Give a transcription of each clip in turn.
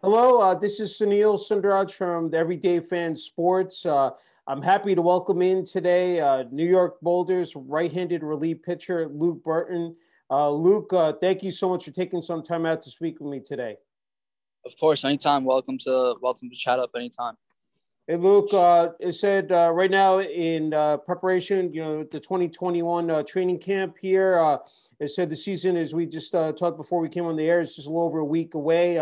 Hello, this is Sunil Sunder Raj from the Everyday Fan Sports. I'm happy to welcome in today New York Boulders right-handed relief pitcher Luke Burton. Luke, thank you so much for taking some time out to speak with me today. Of course, anytime. Welcome to chat up anytime. Hey, Luke, it said right now in preparation, the 2021 training camp here. It said the season, as we just talked before we came on the air, is just a little over a week away.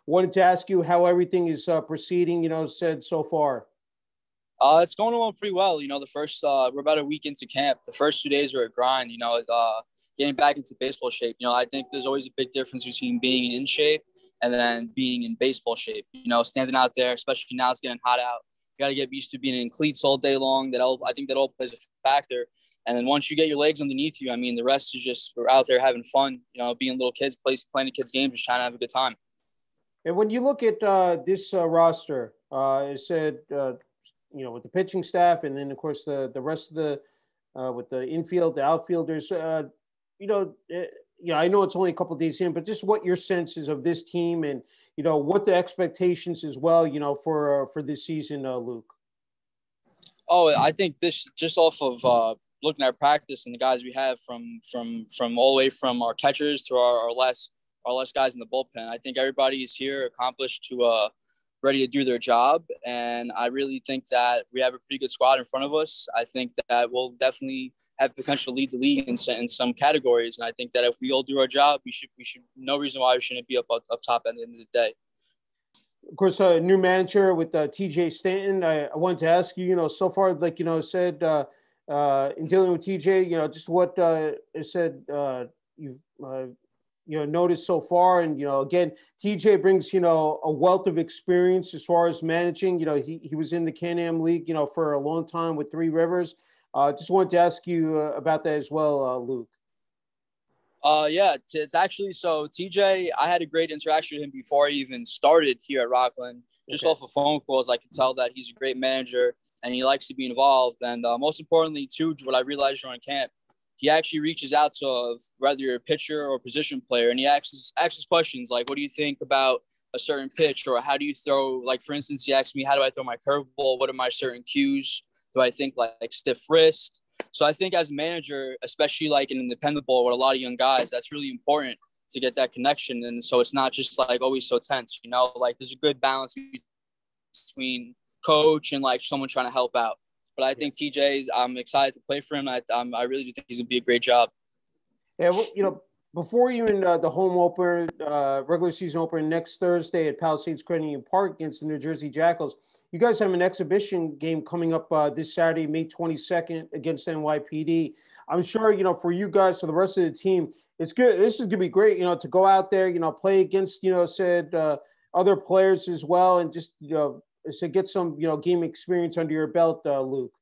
Wanted to ask you how everything is proceeding, said so far. It's going along pretty well. We're about a week into camp. The first 2 days were a grind, getting back into baseball shape. I think there's always a big difference between being in shape and then being in baseball shape. Standing out there, especially now it's getting hot out. You got to get used to being in cleats all day long. I think that all plays a factor. And then once you get your legs underneath you, the rest is just we're out there having fun, being little kids, playing the kids' games, just trying to have a good time. And when you look at this roster, it said, with the pitching staff and then, of course, the rest of with the infield, the outfielders, I know it's only a couple of days in, but just what your sense is of this team and, what the expectations as well, for this season, Luke. Oh, I think this just off of looking at practice and the guys we have from all the way from our catchers to our last guys in the bullpen. I think everybody is here accomplished to ready to do their job. And I really think that we have a pretty good squad in front of us. I think that we'll definitely have potential to lead the league in some categories. And I think that if we all do our job, we should no reason why we shouldn't be up top at the end of the day. Of course, a new manager with TJ Stanton. I wanted to ask you, so far, said in dealing with TJ, just what it said you've noticed so far. And, again, TJ brings, a wealth of experience as far as managing. He was in the Can-Am League, for a long time with Three Rivers. Just wanted to ask you about that as well, Luke. It's actually so TJ, I had a great interaction with him before I even started here at Rockland. Just off of phone calls, I could tell that he's a great manager and he likes to be involved. And most importantly, too, what I realized during camp, he actually reaches out to whether you're a pitcher or a position player, and he asks questions like, what do you think about a certain pitch, or how do you throw? Like, for instance, he asked me, how do I throw my curveball? What are my certain cues? Do I think like stiff wrist? So I think as a manager, especially like an independent ball with a lot of young guys, that's really important to get that connection. And so it's not just like always so tense, like there's a good balance between coach and like someone trying to help out. But I think I'm excited to play for him. I really do think he's going to be a great job. Yeah, well, before even the home opener, regular season opener next Thursday at Palisades Park against the New Jersey Jackals, you guys have an exhibition game coming up this Saturday, May 22nd against NYPD. I'm sure, for you guys, for the rest of the team, it's good. This is going to be great, to go out there, play against, other players as well, and just, to get some, game experience under your belt, Luke.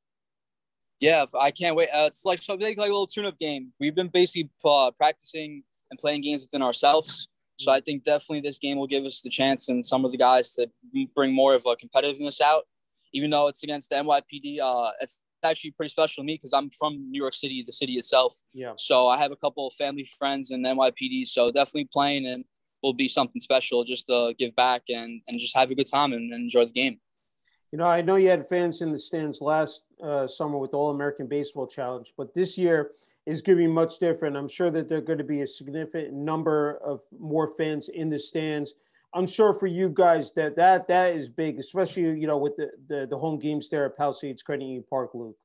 Yeah, I can't wait. It's like something like a little tune-up game. We've been basically practicing and playing games within ourselves. So I think definitely this game will give us the chance and some of the guys to bring more of a competitiveness out. Even though it's against the NYPD, it's actually pretty special to me because I'm from New York City, the city itself. Yeah. So I have a couple of family friends in the NYPD. So definitely playing and will be something special just to give back and just have a good time and enjoy the game. I know you had fans in the stands last summer with the All-American Baseball Challenge, but this year is going to be much different. I'm sure that there are going to be a significant number of more fans in the stands. I'm sure for you guys that is big, especially, with the home games there at Palisades Park, Luke.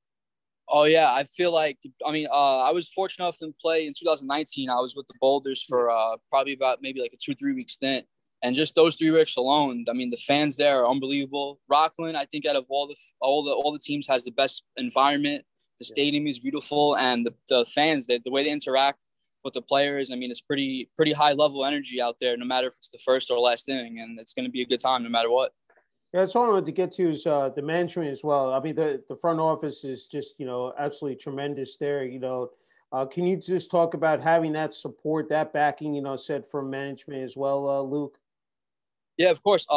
Oh, yeah. I feel like, I was fortunate enough to play in 2019. I was with the Boulders for probably about maybe like a 2-3 week stint. And just those 3 weeks alone, the fans there are unbelievable. Rockland, I think out of all the teams has the best environment. The stadium is beautiful, and the fans, the way they interact with the players, it's pretty high level energy out there, no matter if it's the first or last inning, and it's going to be a good time no matter what. Yeah, that's all I wanted to get to is the management as well. The front office is just, absolutely tremendous there. Can you just talk about having that support, that backing, said from management as well, Luke? Yeah, of course.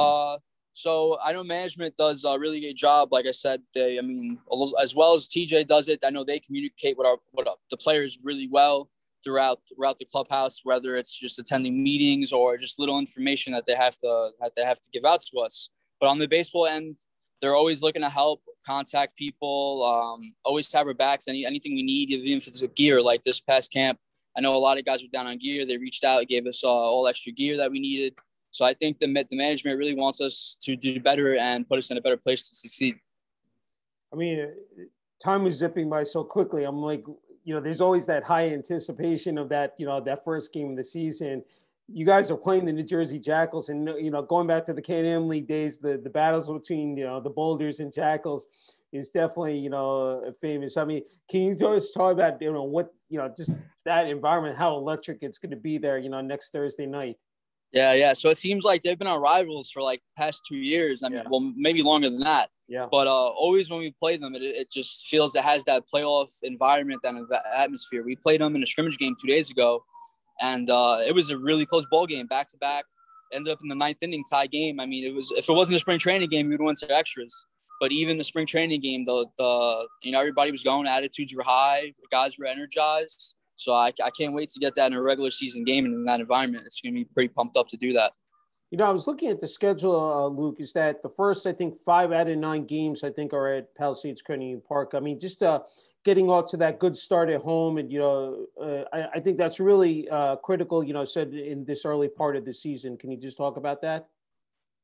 So I know management does a really good job. Like I said, as well as TJ does it, I know they communicate with the players really well. throughout the clubhouse, whether it's just attending meetings or just little information that they have to give out to us. But on the baseball end, they're always looking to help, contact people, always have our backs. Anything we need, even if it's a gear. Like this past camp, I know a lot of guys were down on gear. They reached out, gave us all extra gear that we needed. So I think the management really wants us to do better and put us in a better place to succeed. I mean, time was zipping by so quickly. I'm like, there's always that high anticipation of that, that first game of the season. You guys are playing the New Jersey Jackals, and, going back to the Can-Am League days, the battles between, the Boulders and Jackals is definitely, famous. I mean, can you just talk about, what, just that environment, how electric it's going to be there, next Thursday night? Yeah. So it seems like they've been our rivals for like the past 2 years. I mean, well, maybe longer than that. Yeah. But always when we play them, it just feels it has that playoff environment and atmosphere. We played them in a scrimmage game 2 days ago, and it was a really close ball game, back to back. Ended up in the 9th inning tie game. I mean, if it wasn't a spring training game, we would have went to extras. But even the spring training game, everybody was going, attitudes were high, the guys were energized. So I can't wait to get that in a regular season game and in that environment. It's going to be pretty pumped up to do that. I was looking at the schedule, Luke, is that the first, I think, 5 out of 9 games, I think, are at Palisades Park. I mean, just getting off to that good start at home. And, I think that's really critical, said in this early part of the season. Can you just talk about that?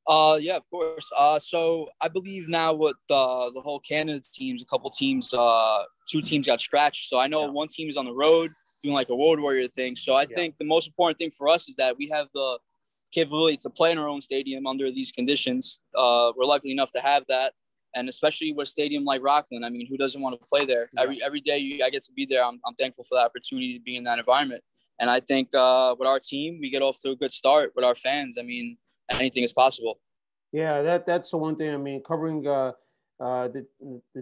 Yeah, of course. So I believe now with the whole Canada teams, a couple teams, 2 teams got scratched. So I know one team is on the road doing like a road warrior thing. So I think the most important thing for us is that we have the capability to play in our own stadium under these conditions. We're lucky enough to have that. And especially with a stadium like Rockland, I mean, who doesn't want to play there? Yeah. Every day I get to be there. I'm thankful for the opportunity to be in that environment. And I think with our team, we get off to a good start with our fans. I mean, anything is possible. Yeah, that's the one thing. I mean, covering the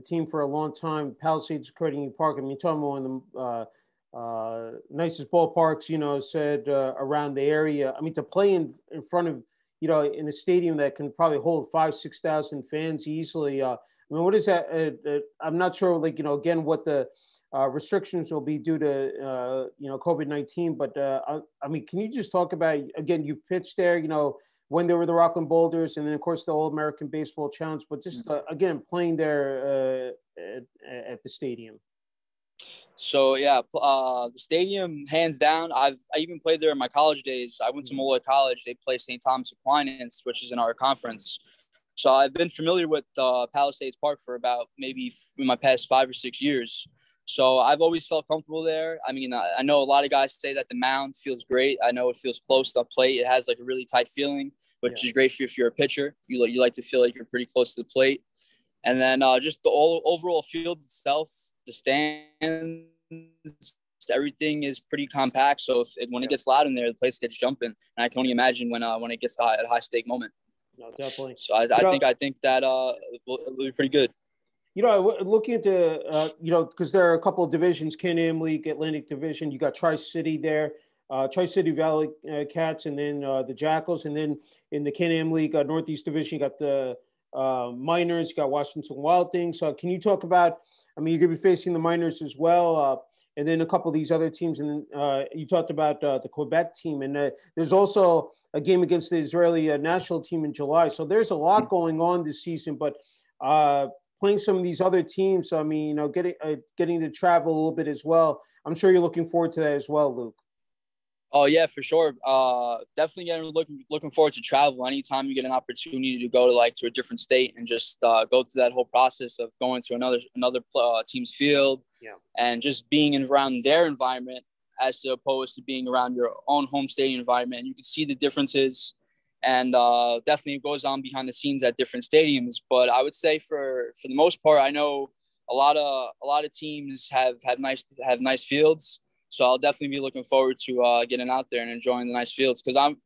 team for a long time, Palisades Park. I mean, talking about one of the nicest ballparks, said around the area. I mean, to play in front of, in a stadium that can probably hold 5,000-6,000 fans easily. I mean, what is that? I'm not sure, again, what the restrictions will be due to, COVID-19. But I mean, can you just talk about, again, you pitched there, when they were the Rockland Boulders, and then of course the All-American Baseball Challenge, but just again playing there at the stadium. So yeah, the stadium, hands down. I even played there in my college days. I went to Molloy College. They play St. Thomas Aquinas, which is in our conference. So I've been familiar with Palisades Park for about maybe in my past 5 or 6 years. So I've always felt comfortable there. I mean, I know a lot of guys say that the mound feels great. I know it feels close to the plate. It has like a really tight feeling, which is great for you if you're a pitcher. You like to feel like you're pretty close to the plate. And then just the overall field itself, the stands, everything is pretty compact. So when it gets loud in there, the place gets jumping. And I can only imagine when it gets at a high stake moment. No, definitely. So I think that it'll be pretty good. Looking at the, because there are a couple of divisions, Can-Am League, Atlantic Division. You got Tri-City there, Tri-City Valley Cats, and then the Jackals. And then in the Can-Am League Northeast Division, you got the Miners, you got Washington Wild Things. So can you talk about, I mean, you're going to be facing the Miners as well, and then a couple of these other teams. And you talked about the Quebec team. And there's also a game against the Israeli national team in July. So there's a lot going on this season. But playing some of these other teams, I mean, getting to travel a little bit as well. I'm sure you're looking forward to that as well, Luke. Oh yeah, for sure. Definitely looking forward to travel. Anytime you get an opportunity to go to a different state and just go through that whole process of going to another team's field, and just being around their environment as opposed to being around your own home stadium environment. You can see the differences. And definitely goes on behind the scenes at different stadiums. But I would say for the most part, I know a lot of teams have nice fields. So I'll definitely be looking forward to getting out there and enjoying the nice fields. Because I'm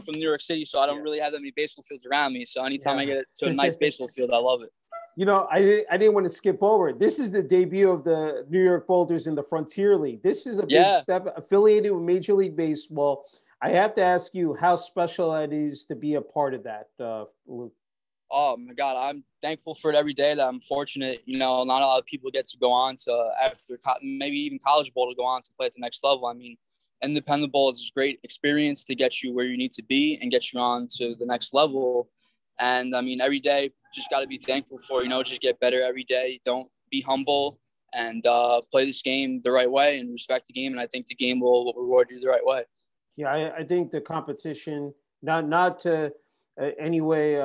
from New York City, so I don't really have that many baseball fields around me. So anytime I get to a nice baseball field, I love it. I didn't want to skip over it. This is the debut of the New York Boulders in the Frontier League. This is a big step, affiliated with Major League Baseball. I have to ask you how special it is to be a part of that, Luke. Oh my God, I'm thankful for it every day. That I'm fortunate. You know, not a lot of people get to go on to after maybe even college ball to go on to play at the next level. I mean, independent ball is a great experience to get you where you need to be and get you on to the next level. And I mean, every day just got to be thankful for. You know, just get better every day. Don't be humble and play this game the right way and respect the game. And I think the game will reward you the right way. Yeah, I think the competition, not to any way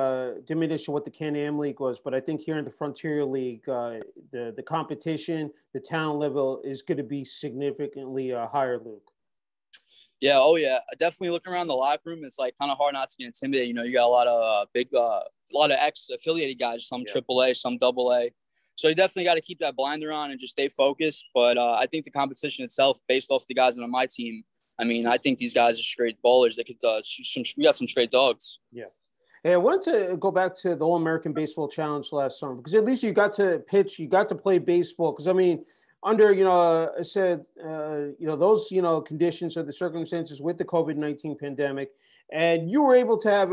diminish what the Can-Am League was, but I think here in the Frontier League, the competition, the talent level is going to be significantly higher, Luke. Yeah, oh yeah, definitely looking around the locker room. It's like kind of hard not to get intimidated. You know, you got a lot of a lot of ex-affiliated guys, some AAA, some AA. So you definitely got to keep that blinder on and just stay focused. But I think the competition itself, based off the guys on my team, I mean, I think these guys are straight ballers. They could we got some straight dogs. Yeah. Hey, I wanted to go back to the All-American Baseball Challenge last summer because at least you got to pitch, you got to play baseball. Because I mean, under I said those conditions or the circumstances with the COVID-19 pandemic, and you were able to have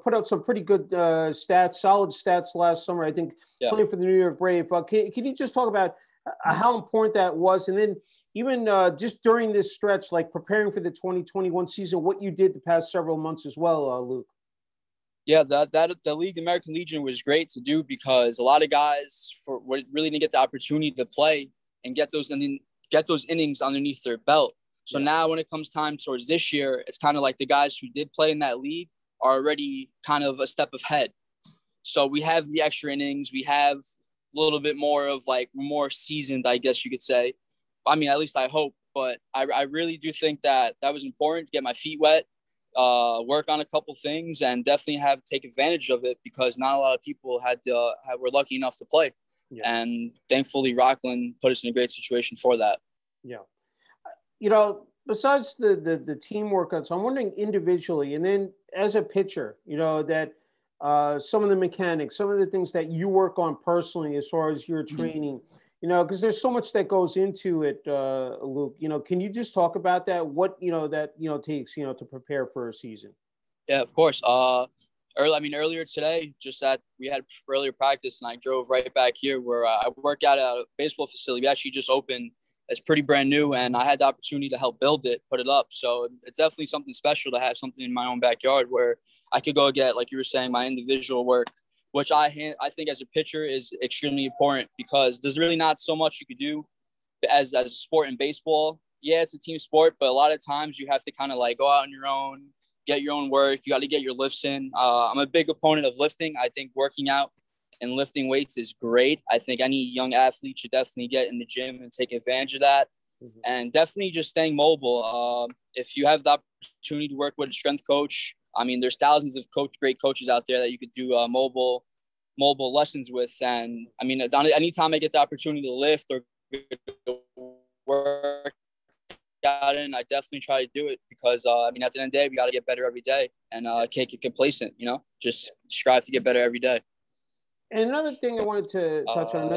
put out some pretty good stats, solid stats last summer. I think playing for the New York Brave. Can you just talk about how important that was, and then even just during this stretch, like preparing for the 2021 season, what you did the past several months as well, Luke? Yeah, the league, the American Legion, was great to do because a lot of guys really didn't get the opportunity to play and get those innings underneath their belt. So now when it comes time towards this year, it's kind of like the guys who did play in that league are already kind of a step ahead. So we have the extra innings. We have a little bit more of like more seasoned, I guess you could say. I mean, at least I hope. But I really do think that was important to get my feet wet. Work on a couple things and definitely take advantage of it because not a lot of people were lucky enough to play. Yeah. And thankfully Rockland put us in a great situation for that. Yeah. Besides the team workouts, I'm wondering individually, and then as a pitcher, that some of the mechanics, some of the things that you work on personally as far as your training, because there's so much that goes into it, Luke. Can you just talk about that? What that takes to prepare for a season? Yeah, of course. Earlier today, we had earlier practice, and I drove right back here where I work out at a baseball facility. We actually just opened. It's pretty brand new, and I had the opportunity to help build it, put it up. So it's definitely something special to have something in my own backyard where I could go get, like you were saying, my individual work, which I think as a pitcher is extremely important because there's really not so much you could do as a sport in baseball. Yeah, it's a team sport, but a lot of times you have to kind of like go out on your own, get your own work. You got to get your lifts in. I'm a big opponent of lifting. I think working out and lifting weights is great. I think any young athlete should definitely get in the gym and take advantage of that. Mm-hmm. And definitely just staying mobile. If you have the opportunity to work with a strength coach, I mean, there's thousands of great coaches out there that you could do mobile lessons with. And I mean, anytime I get the opportunity to lift or work out in, I definitely try to do it because at the end of the day, we got to get better every day and can't get complacent, just strive to get better every day. And another thing I wanted to touch on.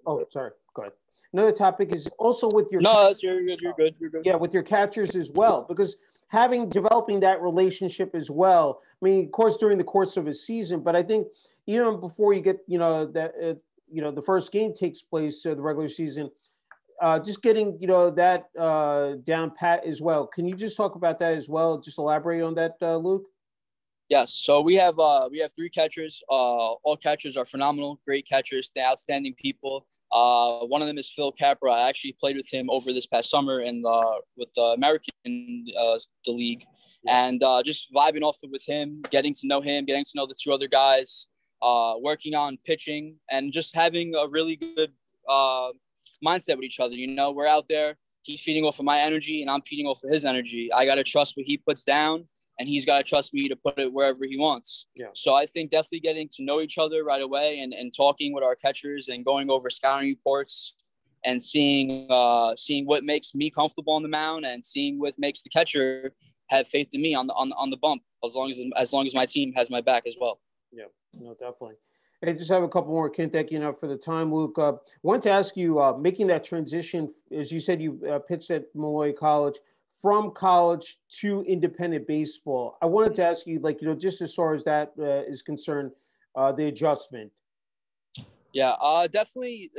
Oh, sorry. Go ahead. Another topic is also with your. No, you're good. You're good. Yeah, with your catchers as well, because developing that relationship as well. I mean, of course, during the course of a season, but I think even before you get, the first game takes place, the regular season, just getting, that down pat as well. Can you just talk about that as well? Just elaborate on that, Luke? Yes. So we have three catchers. All catchers are phenomenal, great catchers, outstanding people. One of them is Phil Capra. I actually played with him over this past summer with the American the league, and just vibing off with him, getting to know him, getting to know the two other guys, working on pitching, and just having a really good mindset with each other. We're out there. He's feeding off of my energy, and I'm feeding off of his energy. I gotta trust what he puts down. And he's got to trust me to put it wherever he wants. Yeah. So I think definitely getting to know each other right away and talking with our catchers and going over scouting reports and seeing what makes me comfortable on the mound and seeing what makes the catcher have faith in me on the bump as long as my team has my back as well. Yeah, no, definitely. I just have a couple more. Can't thank you enough for the time, Luke. I wanted to ask you, making that transition, as you said, you pitched at Malloy College. From college to independent baseball, I wanted to ask you, just as far as that is concerned, the adjustment? Yeah, definitely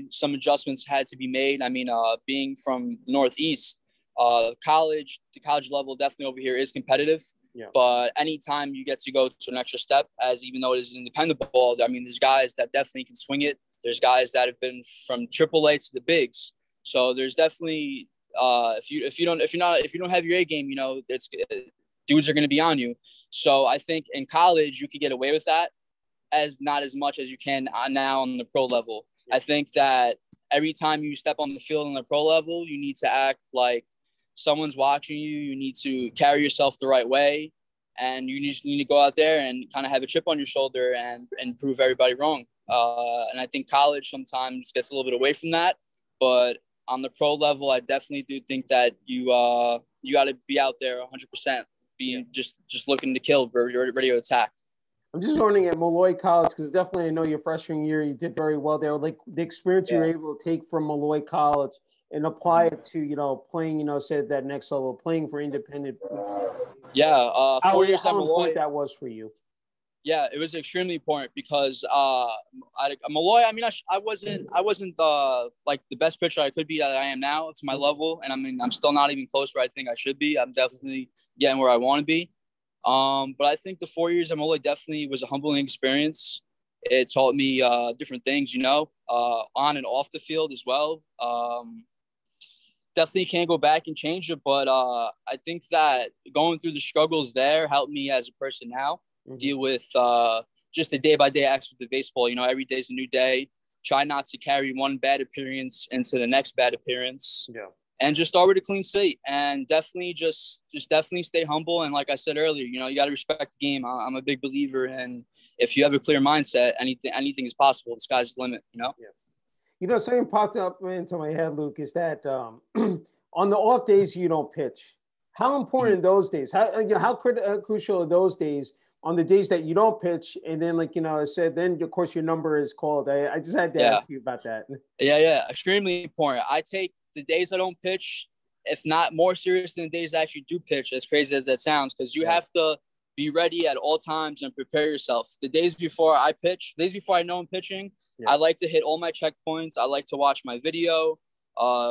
some adjustments had to be made. I mean, being from Northeast, the college level definitely over here is competitive. Yeah. But anytime you get to go to an extra step, as even though it is independent ball, I mean, there's guys that definitely can swing it. There's guys that have been from AAA to the bigs. So there's definitely if you don't have your A game, it's dudes are going to be on you. So I think in college you could get away with that, as not as much as you can now on the pro level. I think that every time you step on the field on the pro level, you need to act like someone's watching you. You need to carry yourself the right way, and you just need to go out there and kind of have a chip on your shoulder and prove everybody wrong. And I think college sometimes gets a little bit away from that, but on the pro level, I definitely do think that you got to be out there 100%, being just looking to kill, ready to attack. I'm just wondering at Malloy College, because definitely I know your freshman year you did very well there. Like the experience you were able to take from Malloy College and apply it to playing say at that next level, playing for independent. Yeah, 4 years at Malloy. Malloy. That was for you. Yeah, it was extremely important because Malloy. I mean, I wasn't like the best pitcher I could be that I am now. It's my level, and I mean, I'm still not even close where I think I should be. I'm definitely getting where I want to be. But I think the 4 years at Malloy definitely was a humbling experience. It taught me different things, on and off the field as well. Definitely can't go back and change it, but I think that going through the struggles there helped me as a person now. Deal with just the day-by-day aspect of baseball. Every day's a new day. Try not to carry one bad appearance into the next bad appearance. Yeah. And just start with a clean slate. And definitely just definitely stay humble. And like I said earlier, you got to respect the game. I'm a big believer in if you have a clear mindset, anything is possible. The sky's the limit, Yeah. Something popped up into my head, Luke, is that on the off days you don't pitch. How important those days? How crucial are those days on the days that you don't pitch? And then, I said, then of course your number is called. I just had to ask you about that. Yeah, extremely important. I take the days I don't pitch, if not more serious than the days I actually do pitch, as crazy as that sounds, because you have to be ready at all times and prepare yourself. The days before I pitch, days before I know I'm pitching, I like to hit all my checkpoints. I like to watch my video,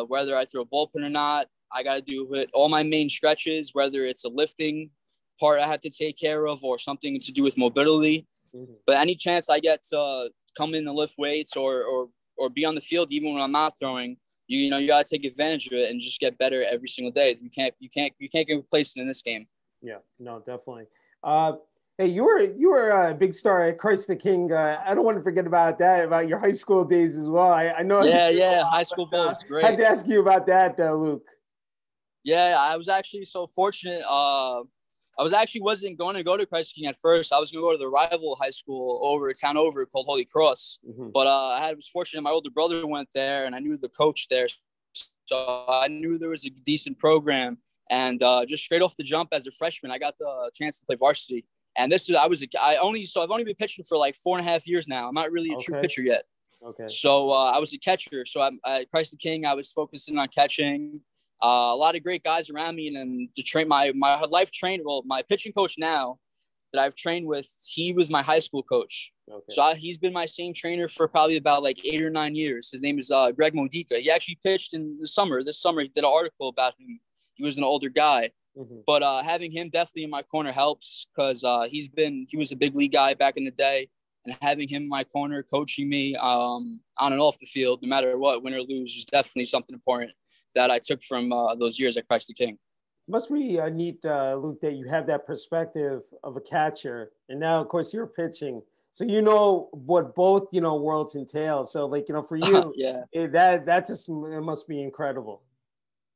whether I throw a bullpen or not. I got to hit all my main stretches, whether it's a lifting part I have to take care of or something to do with mobility. But any chance I get to come in and lift weights or be on the field, even when I'm not throwing, you got to take advantage of it and just get better every single day. You can't get replaced in this game. Yeah, no, definitely. Hey, you were a big star at Christ the King. I don't want to forget about your high school days as well. I know. Yeah, high school ball was great. I had to ask you about that, Luke. Yeah, I was actually so fortunate. I wasn't going to go to Christ the King at first. I was going to go to the rival high school a town over called Holy Cross. But I was fortunate. My older brother went there, and I knew the coach there, so I knew there was a decent program. And just straight off the jump as a freshman, I got the chance to play varsity. And I've only been pitching for like 4.5 years now. I'm not really a true pitcher yet. Okay. So I was a catcher. So at Christ the King, I was focusing on catching. A lot of great guys around me, and then to train my life train. Well, my pitching coach now that I've trained with, he was my high school coach. Okay. So he's been my same trainer for probably about like 8 or 9 years. His name is Greg Modica. He actually pitched in the summer. This summer, he did an article about him. He was an older guy. But having him definitely in my corner helps because he was a big league guy back in the day, and having him in my corner coaching me on and off the field, no matter what, win or lose, is definitely something important that I took from those years at Christ the King. It must be neat, Luke, that you have that perspective of a catcher, and now, of course, you're pitching, so what both worlds entail. So, for you, it must be incredible.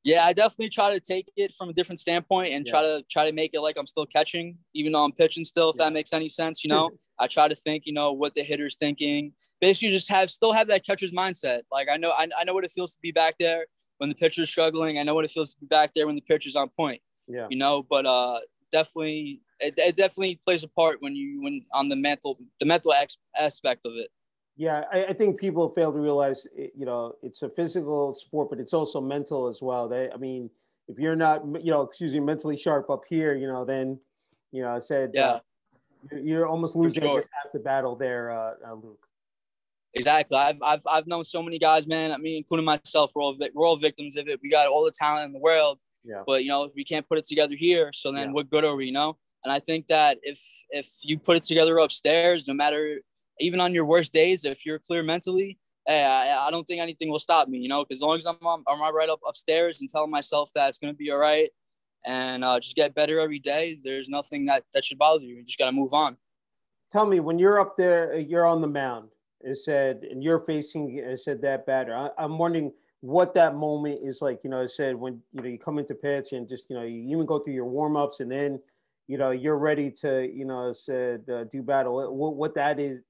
Yeah, I definitely try to take it from a different standpoint and try to make it like I'm still catching, even though I'm pitching still, if that makes any sense, I try to think, what the hitter's thinking. Basically just still have that catcher's mindset. Like I know what it feels to be back there when the pitcher's struggling. I know what it feels to be back there when the pitcher's on point. Yeah. But definitely it definitely plays a part when on the mental aspect of it. Yeah, I think people fail to realize, it's a physical sport, but it's also mental as well. If you're not, mentally sharp up here, then, You're almost losing, I guess, half the battle there, Luke. Exactly. I've known so many guys, man. I mean, including myself. We're all victims of it. We got all the talent in the world, but we can't put it together here. So then, what good are we? And I think that if you put it together upstairs, no matter even on your worst days, if you're clear mentally, hey, I don't think anything will stop me. Because as long as I'm right up upstairs and telling myself that it's gonna be all right, and just get better every day, there's nothing that should bother you. You just gotta move on. Tell me, when you're up there, you're on the mound. It said, and you're facing, it said that batter. I'm wondering what that moment is like. It said when you come into pitch and just you even go through your warm ups and then you're ready to do battle. What that is,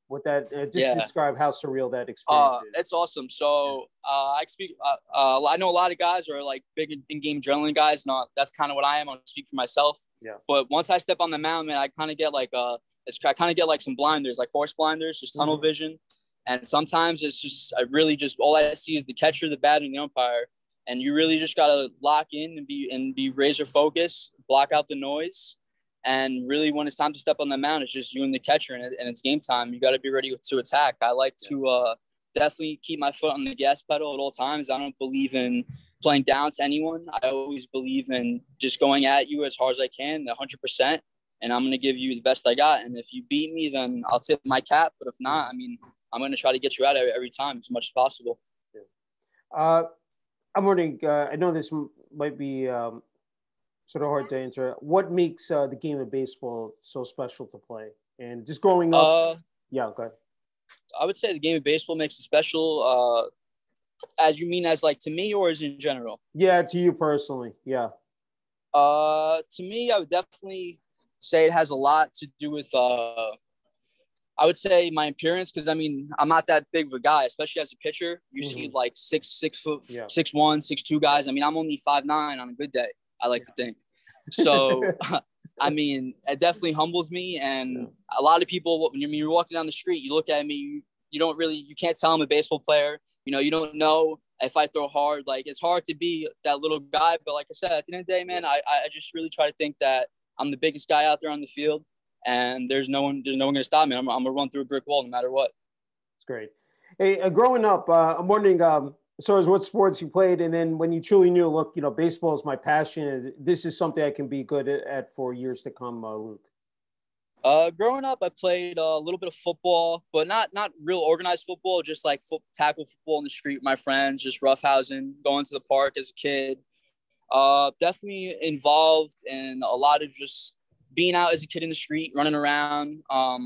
what that describe how surreal that experience is. It's awesome. So I know a lot of guys are like big in-game adrenaline guys. That's kind of what I am. I'll speak for myself. Yeah. But once I step on the mound, man, I kind of get like some blinders, like horse blinders, just tunnel vision. And sometimes it's just, all I see is the catcher, the batter, and the umpire. And you really just got to lock in and be razor focused, block out the noise. And really when it's time to step on the mound, it's just you and the catcher and it's game time. You got to be ready to attack. I like to definitely keep my foot on the gas pedal at all times. I don't believe in playing down to anyone. I always believe in just going at you as hard as I can, 100%. And I'm going to give you the best I got. And if you beat me, then I'll tip my cap. But if not, I mean, I'm going to try to get you out every time as much as possible. I'm wondering, I know this might be sort of hard to answer. What makes the game of baseball so special to play? And just growing up. Go ahead. I would say the game of baseball makes it special. As you mean as like to me or as in general? Yeah, to you personally. Yeah. To me, I would definitely say it has a lot to do with I would say my appearance, because I mean I'm not that big of a guy, especially as a pitcher. You see like 6'6", 6'1", 6'2" guys. I mean I'm only 5'9" on a good day, I like to think. So I mean it definitely humbles me, and a lot of people when you're walking down the street, you look at me, you can't tell I'm a baseball player. You don't know if I throw hard. Like it's hard to be that little guy, but like I said, at the end of the day, man, I just really try to think that I'm the biggest guy out there on the field, and there's no one going to stop me. I'm going to run through a brick wall no matter what. That's great. Hey, growing up, I'm wondering, so as what sports you played, and then when you truly knew, look, baseball is my passion. This is something I can be good at for years to come, Luke. Growing up, I played a little bit of football, but not real organized football, just like tackle football in the street with my friends, just roughhousing, going to the park as a kid. Definitely involved in a lot of just being out as a kid in the street, running around. I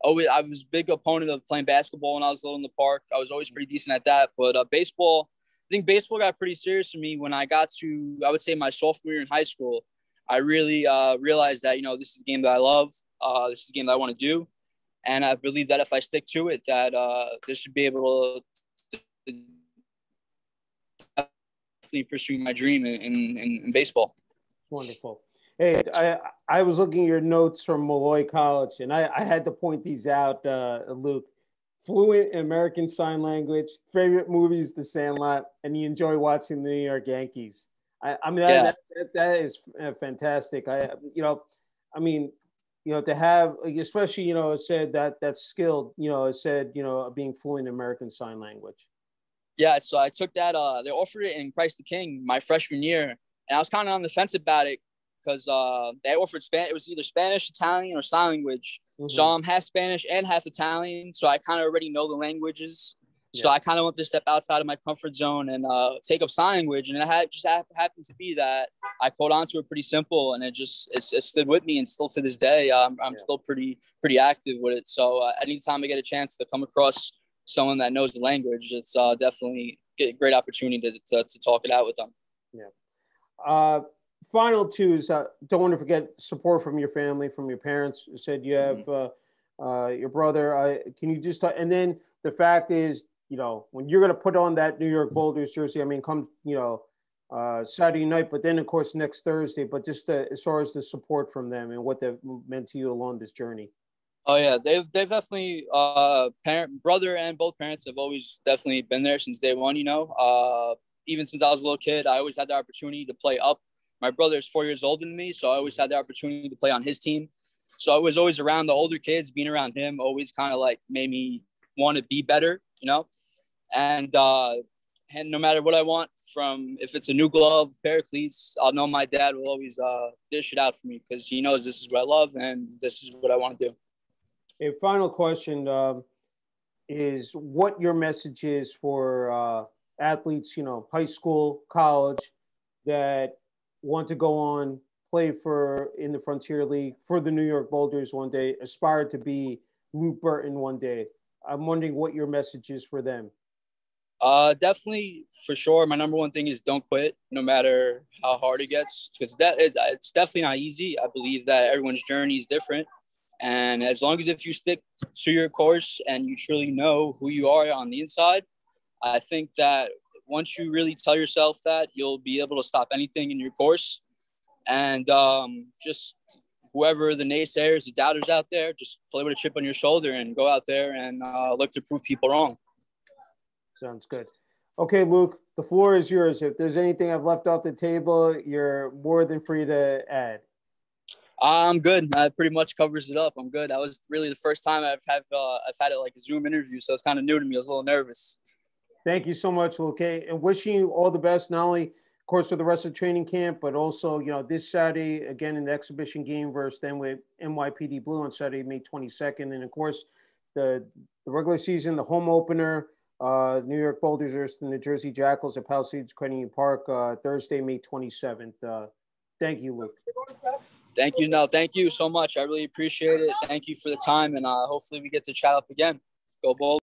was a big opponent of playing basketball when I was little in the park. I was always pretty decent at that. But baseball, I think baseball got pretty serious for me when I got to, I would say, my sophomore year in high school. I really realized that, this is a game that I love. This is a game that I want to do. And I believe that if I stick to it, that this should be able to definitely pursue my dream in baseball. Wonderful. Hey, I was looking at your notes from Malloy College, and I had to point these out, Luke. Fluent in American Sign Language, favorite movies, The Sandlot, and you enjoy watching the New York Yankees. I mean, that is fantastic. To have, especially, it said that skill, it said, being fluent in American Sign Language. Yeah, so I took that. They offered it in Christ the King my freshman year, and I was kind of on the fence about it because they offered Spanish. It was either Spanish, Italian, or sign language. Mm-hmm. So I'm half Spanish and half Italian, so I kind of already know the languages. So I kind of wanted to step outside of my comfort zone and take up sign language, and it happened to be that I caught on to it pretty simple, and it stood with me, and still to this day, I'm still pretty active with it. So anytime I get a chance to come across someone that knows the language, it's definitely a great opportunity to talk it out with them. Yeah. Final two is don't want to forget support from your family, from your parents. You said you have your brother. Can you just and then the fact is, when you're going to put on that New York Boulders jersey, I mean, come Saturday night, but then of course next Thursday. But just as far as the support from them and what they've meant to you along this journey. Oh yeah, they've definitely brother and both parents have always definitely been there since day one. Even since I was a little kid, I always had the opportunity to play up my brother is 4 years older than me, so I always had the opportunity to play on his team. So I was always around the older kids. Being around him always kind of like made me want to be better, you know. And no matter what I want, from if it's a new glove, pair of cleats, I'll know my dad will always dish it out for me because he knows this is what I love and this is what I want to do. A final question is what your message is for athletes, high school, college, that want to go on, play in the Frontier League for the New York Boulders one day, aspire to be Luke Burton one day. I'm wondering what your message is for them. Definitely, for sure. My number one thing is don't quit, no matter how hard it gets, because it's definitely not easy. I believe that everyone's journey is different. And as long as if you stick to your course and you truly know who you are on the inside, I think that once you really tell yourself that, you'll be able to stop anything in your course. And just whoever the naysayers, the doubters out there, just play with a chip on your shoulder and go out there and look to prove people wrong. Sounds good. Okay, Luke, the floor is yours. If there's anything I've left off the table, you're more than free to add. I'm good. That pretty much covers it up. I'm good. That was really the first time I've had it like a Zoom interview, so it's kind of new to me. I was a little nervous. Thank you so much, Luke. And wishing you all the best, not only, of course, for the rest of training camp, but also, this Saturday, again, in the exhibition game versus NYPD Blue on Saturday, May 22nd. And, of course, the regular season, the home opener, New York Boulders versus the New Jersey Jackals at Palisades Park, Thursday, May 27th. Thank you, Luke. Thank you. No, thank you so much. I really appreciate it. Thank you for the time, and hopefully we get to chat up again. Go Boulders.